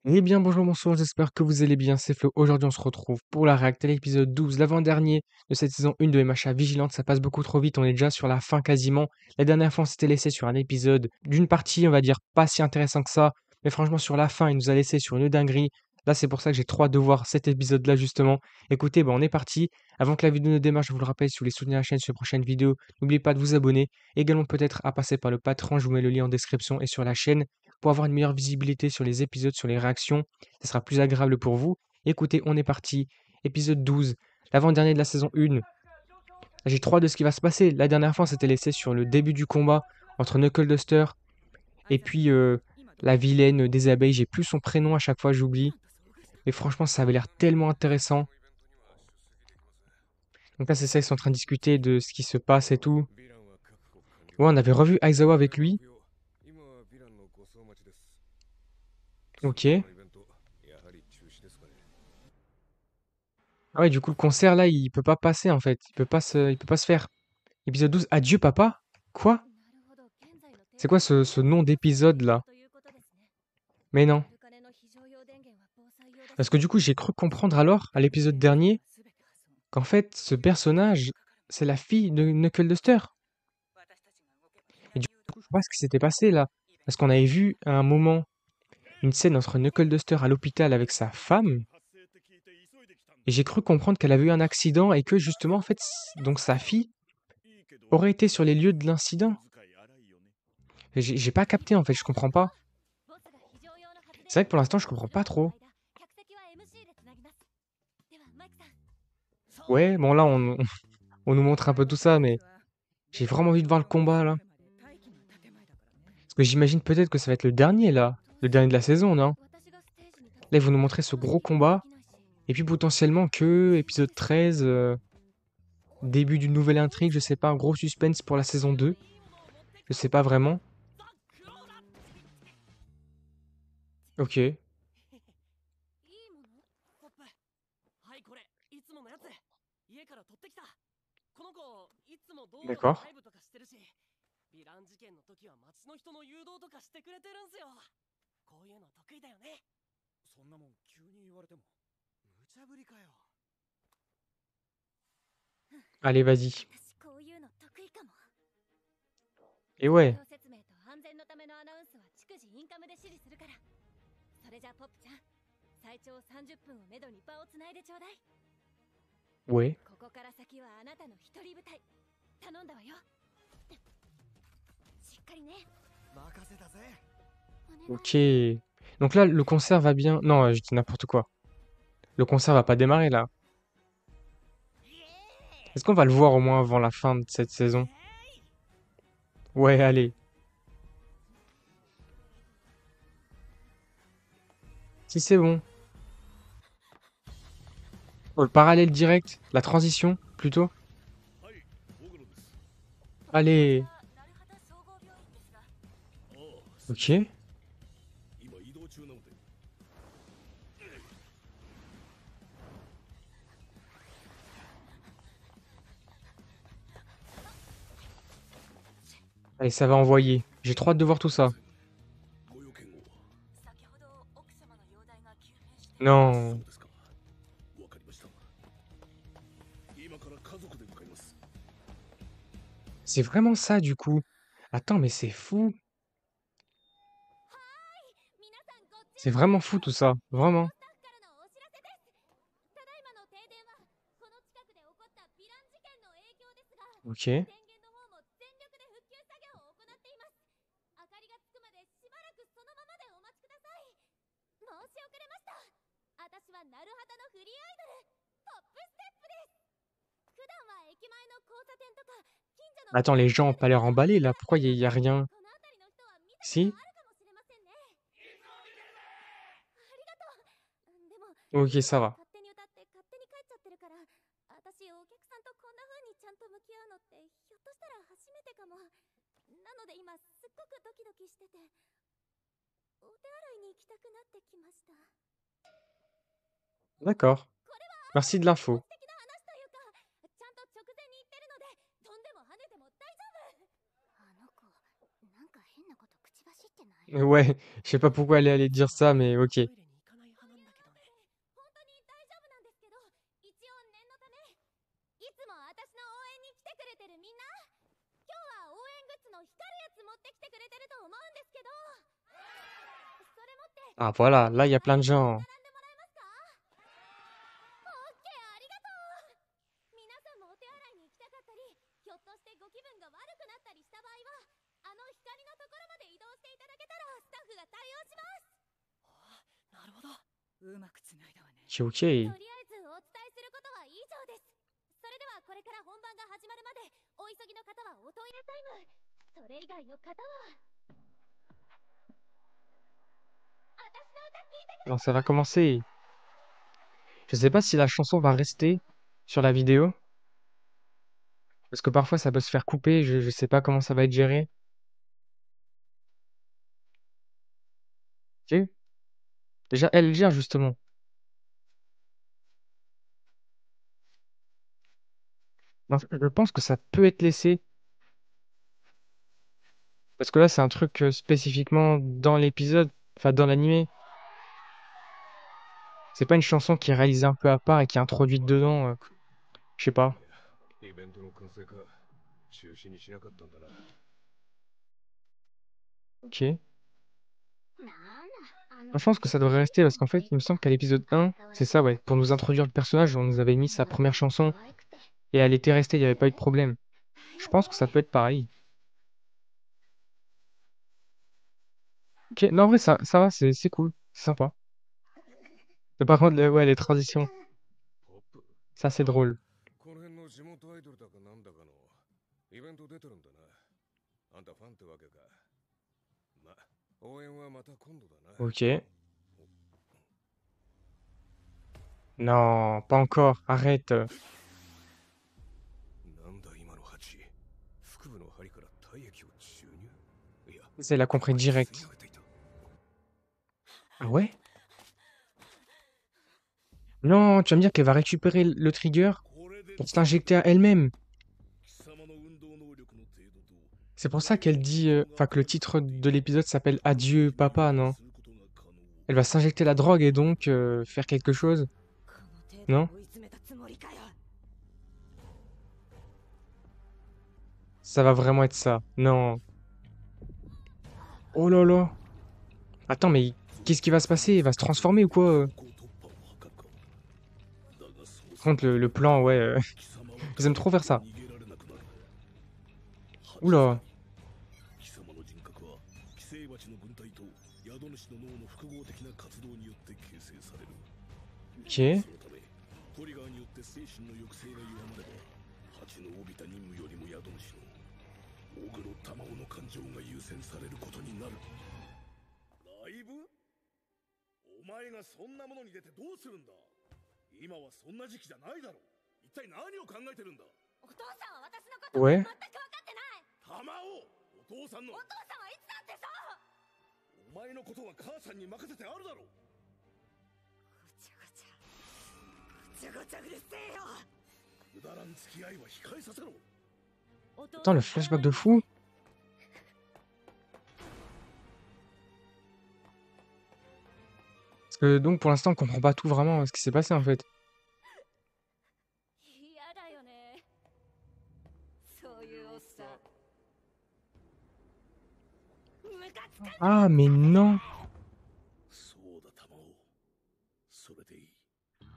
Eh bien, bonjour, bonsoir, j'espère que vous allez bien, c'est Flo. Aujourd'hui, on se retrouve pour la réact à l'épisode 12, l'avant-dernier de cette saison 1 de MHA Vigilante. Ça passe beaucoup trop vite, on est déjà sur la fin quasiment. La dernière fois, on s'était laissé sur un épisode d'une partie, on va dire, pas si intéressant que ça. Mais franchement, sur la fin, il nous a laissé sur une dinguerie. Là, c'est pour ça que j'ai trop hâte de voir cet épisode-là, justement. Écoutez, on est parti. Avant que la vidéo ne démarre, je vous le rappelle, si vous voulez soutenir la chaîne sur les prochaines vidéos, n'oubliez pas de vous abonner. Également, peut-être à passer par le Patreon, je vous mets le lien en description et sur la chaîne pour avoir une meilleure visibilité sur les épisodes, sur les réactions. Ça sera plus agréable pour vous. Écoutez, on est parti. Épisode 12, l'avant-dernier de la saison 1. J'ai trop hâte de ce qui va se passer. La dernière fois, on s'était laissé sur le début du combat entre Knuckle Duster et puis la vilaine des abeilles. J'ai plus son prénom à chaque fois, j'oublie. Mais franchement, ça avait l'air tellement intéressant. Donc là, c'est ça, ils sont en train de discuter de ce qui se passe et tout. Ouais, on avait revu Aizawa avec lui. Ok. Ah ouais, du coup, le concert, là, il peut pas passer, en fait. Il peut pas se faire. Épisode 12, adieu, papa? Quoi? C'est quoi ce nom d'épisode, là? Mais non. Parce que du coup, j'ai cru comprendre alors, à l'épisode dernier, qu'en fait, ce personnage, c'est la fille de Knuckle Duster. Et du coup, je vois ce qui s'était passé, là. Parce qu'on avait vu, à un moment, une scène entre Knuckle Duster à l'hôpital avec sa femme. Et j'ai cru comprendre qu'elle avait eu un accident et que, justement, en fait, donc sa fille aurait été sur les lieux de l'incident. J'ai pas capté en fait, je comprends pas. C'est vrai que pour l'instant, je comprends pas trop. Ouais, bon là, on nous montre un peu tout ça, mais j'ai vraiment envie de voir le combat là. Parce que j'imagine peut-être que ça va être le dernier là, le dernier de la saison, non? Là, ils vont nous montrer ce gros combat, et puis potentiellement que épisode 13, début d'une nouvelle intrigue, je sais pas, un gros suspense pour la saison 2. Je sais pas vraiment. Ok, d'accord. Allez, vas-y. Et ouais, ouais, ok. Donc là, le concert va bien. Non, je dis n'importe quoi. Le concert va pas démarrer là. Est-ce qu'on va le voir au moins avant la fin de cette saison? Ouais, allez. Si c'est bon. Oh, le parallèle direct, la transition, plutôt. Allez. Ok. Allez, ça va envoyer. J'ai trop hâte de voir tout ça. Non. C'est vraiment ça, du coup. Attends, mais c'est fou. C'est vraiment fou tout ça. Vraiment. Ok. Attends, les gens ont pas l'air emballés là. Pourquoi y a rien? Si? Ok, ça va. D'accord. Merci de l'info. Ouais, je sais pas pourquoi elle allait dire ça, mais ok. Ah voilà, là, il y a plein de gens. オッケー、 OK。 Alors ça va commencer. Je sais pas si la chanson va rester sur la vidéo, parce que parfois ça peut se faire couper, je sais pas comment ça va être géré. Ok. Déjà, elle gère justement. Non, je pense que ça peut être laissé, parce que là c'est un truc spécifiquement dans l'épisode, enfin dans l'animé. C'est pas une chanson qui est réalisée un peu à part et qui est introduite dedans, je sais pas. イベントの燻製か中止にしなかったんだな。Ok. Moi, je pense que ça devrait rester parce qu'en fait, il me semble qu'à l'épisode 1, c'est ça, ouais, pour nous introduire le personnage, on nous avait mis sa première chanson et elle était restée, il n'y avait pas eu de problème. Je pense que ça peut être pareil. Ok, non, en vrai, ça va, c'est cool, c'est sympa. Mais par contre, ouais, les transitions, ポップ、ça c'est drôle. この辺の地元アイドルだかなんだかのイベント出てるんだな。あんたファンってわけか。ま、応援はまた今度だな。Ok. Non, pas encore, arrête. なんだ今の蜂。腹部の針から体液を注入。いや、Ça, il a compris 吸い direct. 上げていた。Ah ouais? Non, tu vas me dire qu'elle va récupérer le trigger これで pour se l'injecter à elle-même. 貴様の運動能力の程度と C'est pour ça qu'elle dit, enfin que le titre de l'épisode s'appelle Adieu papa, non? Elle va s'injecter la drogue et donc faire quelque chose, non? Ça va vraiment être ça. Non. Oh là là. Attends, mais qu'est-ce qui va se passer? Il va se transformer ou quoi? こう突破を図るか。だがそう Par contre, le plan, ouais, 貴様は ils aiment trop faire ça. 逃げられなくなる。 Oula. 貴様の人格は寄生蜂の軍隊と宿主の脳の複合的な活動によって形成される。 Ok. そのためトリガーによって精神の抑制が弱まれば蜂の帯びた任務よりも宿主のオグロ卵の感情が優先されることになる。ライブ？お前がそんなものに出てどうするんだ。今はそんな時期じゃないだろう。一体何を考えてるんだ。お父さんは私のことを Ouais. 全く分かってない。玉をお父さんのお父さんはいつだってさ。お前のことは母さんに任せてあるだろう。ごちゃごちゃごちゃごちゃうるせえよ。くだらん付き合いは控えさせろ。 Attends, le flashback de fou. Parce que donc pour l'instant on comprend pas tout vraiment ce qui s'est passé en fait. 嫌だよね。そういうおっさん。ムカつく。 Ah mais non. そうだ玉を。それでいい。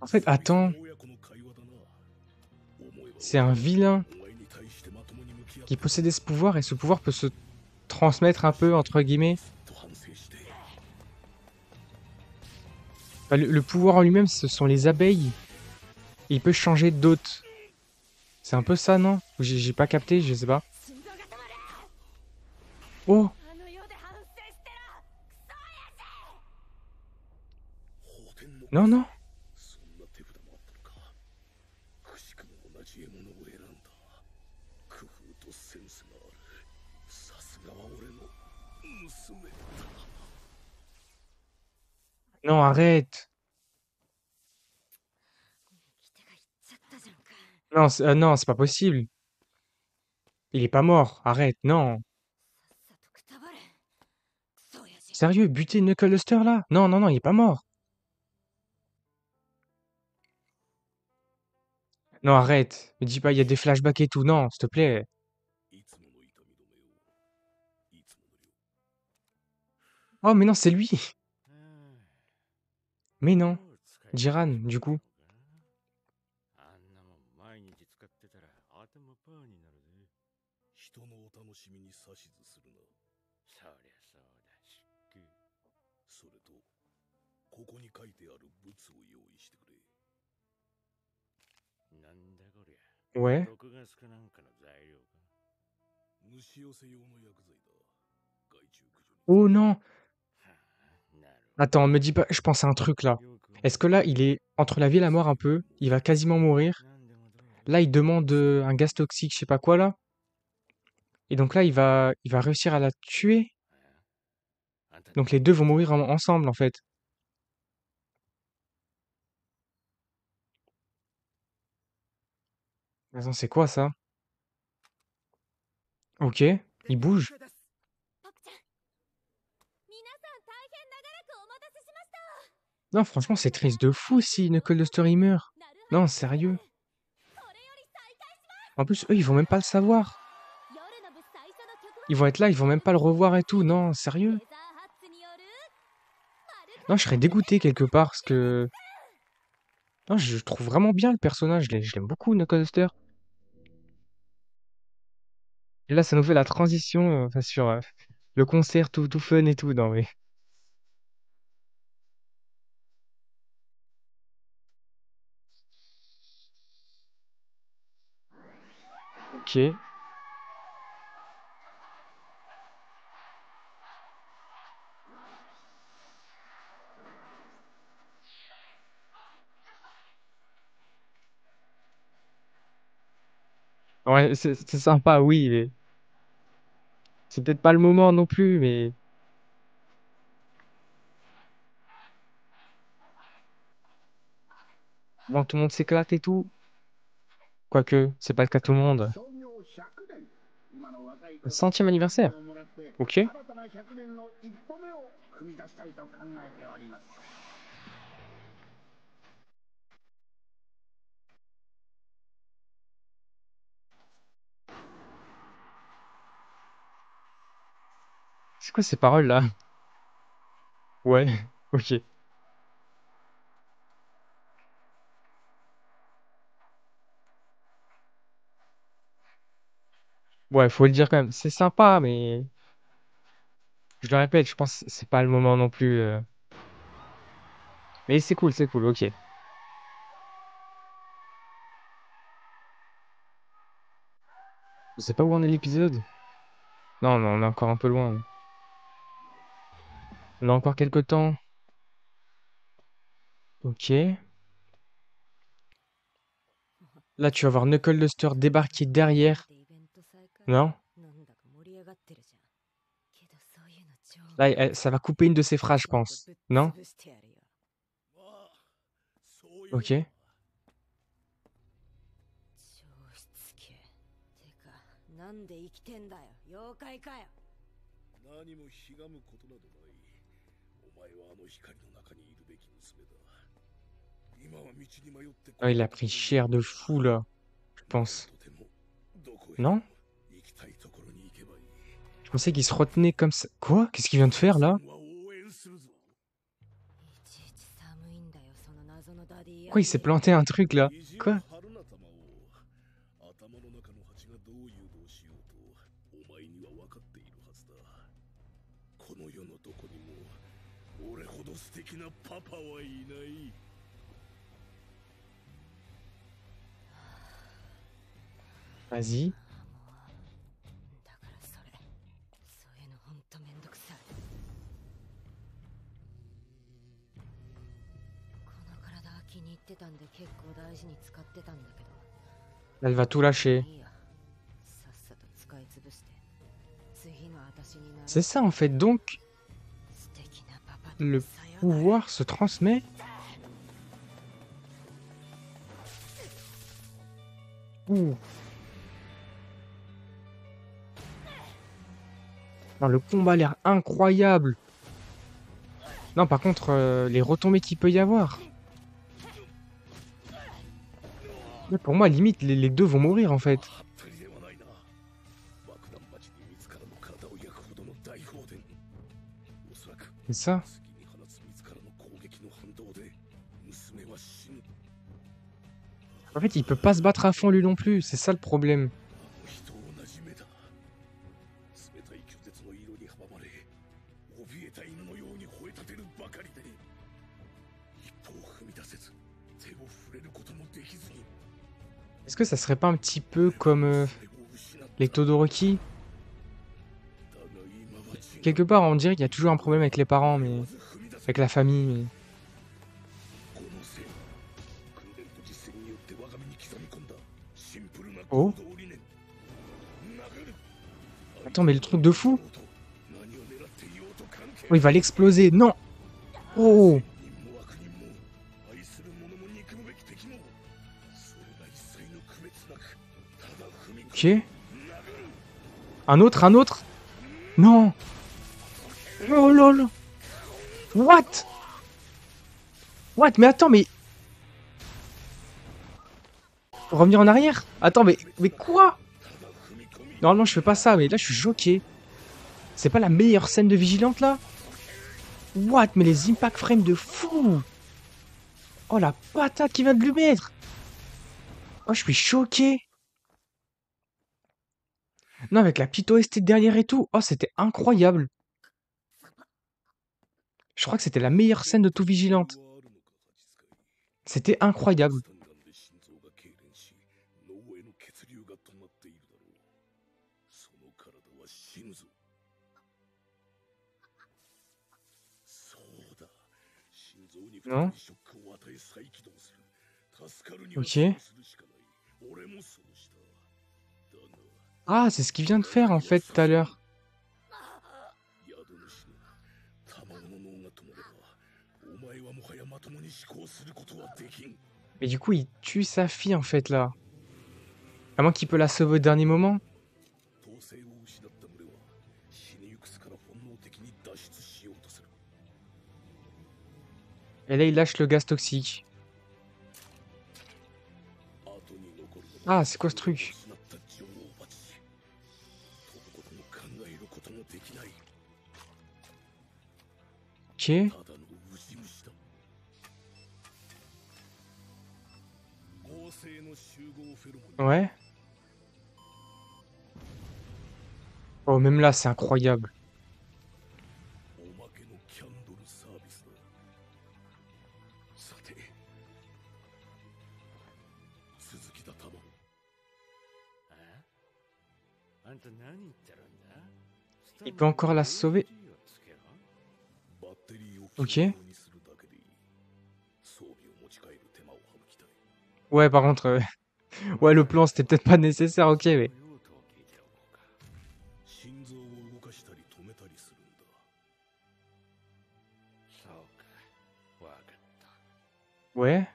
En fait, attends, 親子の会話だな。思えば c'est un vilain お前に対してまともに向き合っ qui possédait ce pouvoir et ce pouvoir peut se transmettre un peu entre guillemets. と反省して。 Enfin, le pouvoir en lui-même, ce sont les abeilles. Et il peut changer d'hôte. C'est un peu ça, non? J'ai pas capté, je sais pas. 心臓が止まる。 Oh, あの世で反省してろ。クソ親父。法天の non, non. そんな手札もあったのか。くしくも同じ獲物を選んだ。工夫とセンスがある。さすがは俺の娘だ。 Non, arrête. 生きてが言っちゃったじゃんか。 Non, non, c'est pas possible. Il est pas mort. Arrête, non. さっさとくたばれ。クソ親父。 Sérieux, buter Knuckle Luster là? Non, non, non, il est pas mort. Non, arrête. Me dis pas, il y a des flashbacks et tout. Non, s'il te plaît. いつもの痛み止めをいつもの量。 Oh, mais non, c'est lui. Mais non, Jiran, du coup. あんなもん毎日使ってたら頭パーになるぜ。人のお楽しみに指図するな。そりゃそうだしっく。それと、ここに書いてある物を用意してくれ。なんだこりゃ。 Ouais. 毒ガスかなんかの材料か。虫寄せ用の薬剤だ。害虫駆除に。 Oh non! はあ、なるほど。 Attends, me dis pas, je pense à un truc là. Est-ce que là, il est entre la vie et la mort un peu? Il va quasiment mourir. なんでもどうぞ。 Là, il demande un gaz toxique, je sais pas quoi là. Et donc là, il va réussir à la tuer. あんた Donc les deux vont mourir ensemble en fait. Attends, c'est quoi ça? Ok, il bouge. パクちゃん、皆さん大変長らくお待たせしました。 Non, franchement, c'est triste de fou si Knuckle Duster il meurt. Non, sérieux. これより再開します。 En plus, eux, ils vont même pas le savoir. 夜の部最初の曲は Ils vont être là, ils vont même pas le revoir et tout. Non, sérieux. レザーハッツによる Non, je serais dégoûté quelque part parce que... Non, je trouve vraiment bien le personnage. Je l'aime beaucoup, Knuckle Duster. Et là, ça nous fait la transition enfin, sur le concert tout fun et tout. Non, mais... Ok. Ouais, c'est sympa, oui, mais c'est peut-être pas le moment non plus, mais bon, tout le monde s'éclate et tout. Quoique, c'est pas le cas de tout le monde. 創業100年、今の若い子 Centième anniversaire. をもらって Ok. 新たな100年の一歩目を踏み出したいと考えております。 C'est quoi ces paroles là? Ouais, ok. Ouais, faut le dire quand même. C'est sympa, mais je le répète, je pense que c'est pas le moment non plus. Mais c'est cool, ok. Je sais pas où en est l'épisode. Non, non, on est encore un peu loin. On a encore quelques temps. Ok. Là, tu vas voir Knuckle Duster débarquer derrière. イベント再開 Non? なんだか盛り上がってるじゃん。けどそういうの超 Là, ça va couper une de ses phrases, je pense. Non? ぶっ潰してやるよ。まあ、そういうの Ok. 超しつけ。てか、なんで生きてんだよ。妖怪かよ。何もひがむことなどない。お前はあの光の中にいるべき娘だ。今は道に迷って Ah, il a pris cher de fou là, je pense. とてもどこへ Non? 行きたいところに行けばいい。 Je pensais qu'il se retenait comme ça. Quoi? Qu'est-ce qu'il vient de faire là? は応援するぞ。いちいち寒いんだよ、その謎のダディ。 Pourquoi il s'est planté un truc là? 虹を Quoi? 張るな玉を。頭の中の蜂がどう誘導しようと、お前には分かっているはずだ。この世のどこにも、俺ほど素敵なパパはいない。 Vas-y. だからそれ、そういうのほんとめんどくさい。この体は気に入ってたんで結構大事に使ってたんだけど。 Elle va tout lâcher. いいや、さっさと使い潰して、次の私になる C'est ça en fait. Donc, 素敵なパパと le さよなら。 pouvoir se transmet. Ouh. Non, le combat a l'air incroyable. Non, par contre, les retombées qu'il peut y avoir. Mais pour moi, limite, les deux vont mourir en fait. はったりではないな。爆弾町に自らの体を焼くほどの大砲電。おそらく C'est ça. 次に放つ自らの攻撃の反動で娘は死ぬ。 En fait, il peut pas se battre à fond lui non plus, c'est ça le problème. 人同じ目だ。冷たい拒絶の色に阻まれ、怯えた犬のように吠え立てるばかりで、一歩を踏み出せず、手を触れることもできずに。 Est-ce que ça serait pas un petit peu comme les Todoroki? Quelque part, on dirait qu'il y a toujours un problème avec les parents, mais avec la famille. Mais... Oh. Attends, mais le truc de fou. Oh, il va l'exploser. Non. Oh. Ok. Un autre, un autre. Non. Oh lol. What? What? Mais attends, mais... Revenir en arrière? Attends, mais quoi? Normalement, je fais pas ça, mais là, je suis choqué. C'est pas la meilleure scène de Vigilante, là? What? Mais les impact frames de fou! Oh, la patate qu'il vient de lui mettre! Oh, je suis choqué! Non, avec la petite OST derrière et tout. Oh, c'était incroyable. Je crois que c'était la meilleure scène de tout Vigilante. C'était incroyable. Non? Ok. Ah, c'est ce qu'il vient de faire en fait tout à l'heure. Mais du coup, il tue sa fille en fait là. À moins qu'il peut la sauver au dernier moment. Et là, il lâche le gaz toxique. Ah, c'est quoi ce truc? Ok. Ouais. Oh, même là, c'est incroyable. Il peut encore la sauver. Ok. Ouais, par contre, ouais, le plan, c'était peut-être pas nécessaire, ok, mais... Ouais.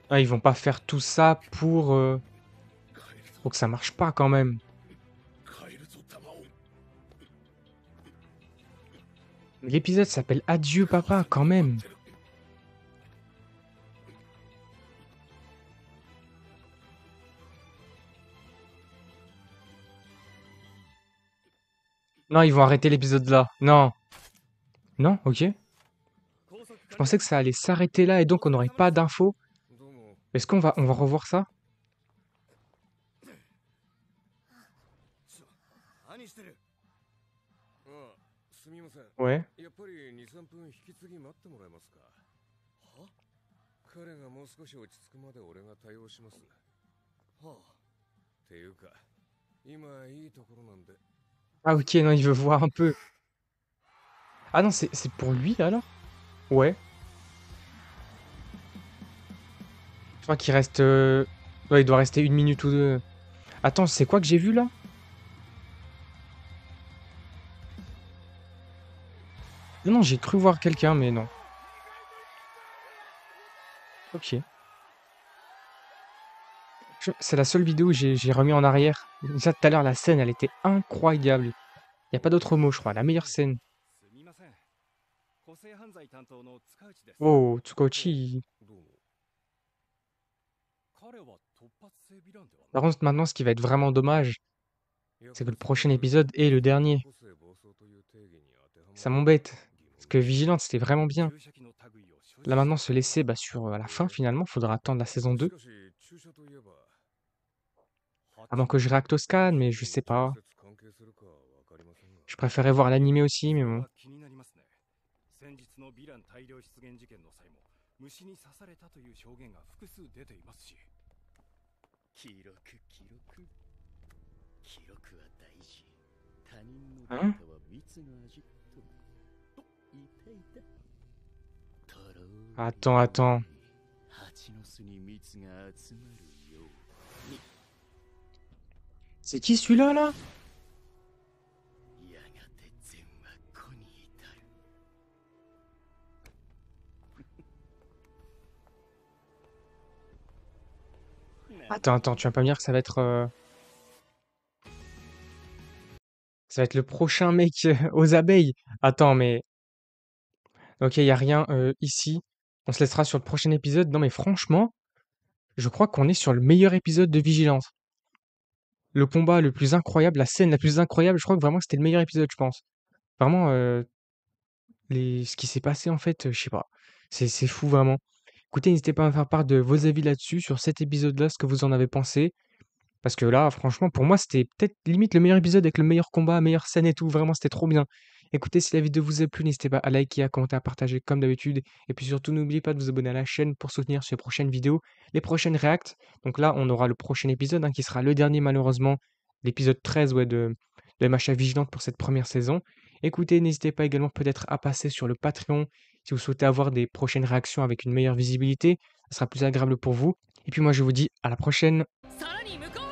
Ah, ils vont pas faire tout ça pour que ça marche pas quand même. L'épisode s'appelle Adieu papa quand même. Non, ils vont arrêter l'épisode là. Non. Non, ok. Je pensais que ça allait s'arrêter là et donc on n'aurait pas d'infos. Est-ce qu'on va revoir ça? Ouais. 彼がもう少し落ち着くまで俺が対応します。はあ。っていうか、今いいところなんで。Ah ok, non, il veut voir un peu. Ah non, c'est pour lui alors? Ouais. Je crois qu'il reste... Ouais, il doit rester 1 minute ou 2. Attends, c'est quoi que j'ai vu là? Non, j'ai cru voir quelqu'un, mais non. Ok. C'est la seule vidéo où j'ai remis en arrière. Déjà tout à l'heure, la scène, elle était incroyable. Il n'y a pas d'autre mot, je crois. La meilleure scène. Oh, Tsukauchi. Par contre, maintenant, ce qui va être vraiment dommage, c'est que le prochain épisode est le dernier. Ça m'embête. Parce que Vigilante, c'était vraiment bien. Là, maintenant, se laisser sur la fin, finalement, faudra attendre la saison 2 avant que je réacte au scan, mais je sais pas. Je préférais voir l'animé aussi, mais bon. 先日のヴィラン大量出現事件の際も虫に刺されたという証言が複数出ていますし、記録は大事。他人のデータは蜜の味と言っていた。 Attends. 蜂の巣に蜜が集まるように。 C'est qui celui-là, là? やがて善は子に至る。 Attends, tu vas pas me dire que ça va être... Ça va être le prochain mec aux abeilles. Attends, mais... Ok, y a rien ici. On se laissera sur le prochain épisode. Non, mais franchement, je crois qu'on est sur le meilleur épisode de Vigilance. Le combat le plus incroyable, la scène la plus incroyable, je crois que vraiment c'était le meilleur épisode, je pense. Vraiment, ce qui s'est passé, en fait, je sais pas. C'est fou, vraiment. Écoutez, n'hésitez pas à me faire part de vos avis là-dessus, sur cet épisode-là, ce que vous en avez pensé. Parce que là, franchement, pour moi, c'était peut-être limite le meilleur épisode avec le meilleur combat, meilleure scène et tout. Vraiment, c'était trop bien. Écoutez, si la vidéo vous a plu, n'hésitez pas à liker, à commenter, à partager comme d'habitude. Et puis surtout, n'oubliez pas de vous abonner à la chaîne pour soutenir ces prochaines vidéos, les prochaines reacts. Donc là, on aura le prochain épisode qui sera le dernier, malheureusement, l'épisode 13 de MHA Vigilante pour cette première saison. Écoutez, n'hésitez pas également peut-être à passer sur le Patreon si vous souhaitez avoir des prochaines réactions avec une meilleure visibilité. Ça sera plus agréable pour vous. Et puis moi, je vous dis à la prochaine. さらに向こう